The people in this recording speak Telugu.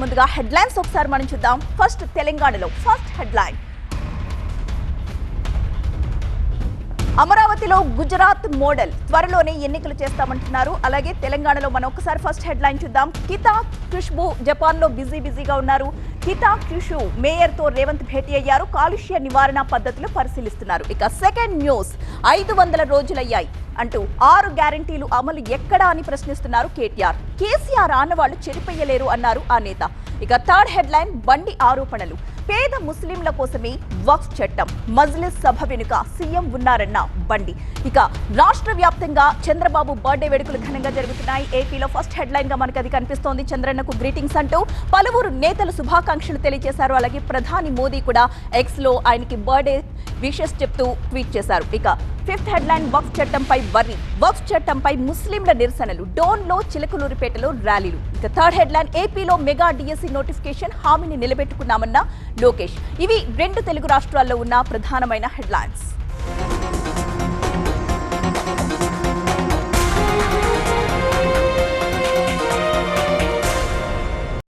ముందుగా హెడ్లైన్స్ ఒకసారి మనం చూద్దాం. ఫస్ట్ తెలంగాణలో ఫస్ట్ హెడ్లైన్, అమరావతిలో గుజరాత్ మోడల్ త్వరలోనే ఎన్నికలు చేస్తామంటున్నారు. అలాగే తెలంగాణలో మనం ఒకసారి ఫస్ట్ హెడ్లైన్ చూద్దాం. హితా ఖుష్బు జపాన్ లో బిజీగా ఉన్నారు. హితా ఖుష్బు మేయర్ తో రేవంత్ భేటీ అయ్యారు. కాలుష్య నివారణ పద్ధతులు పరిశీలిస్తున్నారు. ఇక సెకండ్ న్యూస్, 500 రోజులయ్యాయి అంటూ 6 గ్యారంటీలు అమలు ఎక్కడా అని ప్రశ్నిస్తున్నారు కేటీఆర్. కేసీఆర్ ఆనవాళ్లు చెరిపెయ్యలేరు అన్నారు ఆ నేత. ఇక థర్డ్ హెడ్లైన్, బండి ఆరోపణలు, పేద ముస్లింల కోసమే వక్ఫ్ చట్టం, మజ్లిస్ సభ వెనుక సీఎం ఉన్నారన్న బండి. ఇక రాష్ట్ర వ్యాప్తంగా చంద్రబాబు బర్త్డే వేడుకలు ఘనంగా జరుగుతున్నాయి. ఏపీలో ఫస్ట్ హెడ్లైన్ గా మనకు అది కనిపిస్తోంది. చంద్రన్నకు గ్రీటింగ్స్ అంటూ పలువురు నేతలు శుభాకాంక్షలు తెలియజేశారు. అలాగే ప్రధాని మోదీ కూడా ఎక్స్ లో ఆయనకి బర్త్డే విషెస్ చెప్తూ ట్వీట్ చేశారు. ఇక ఫిఫ్త్ హెడ్లైన్, వక్ఫ్ చట్టంపై వర్రీ, వక్ఫ్ చట్టంపై ముస్లింల నిరసనలు, డోన్లో చిలకలూరిపేటలో ర్యాలీలు. ఇక థర్డ్ హెడ్లైన్, ఏపీలో మెగా డిఎస్సి నోటిఫికేషన్, హామీని నిలబెట్టుకున్నామన్న లోకేష్. ఇవి 2 తెలుగు రాష్ట్రాల్లో ఉన్న ప్రధానమైన హెడ్లైన్స్.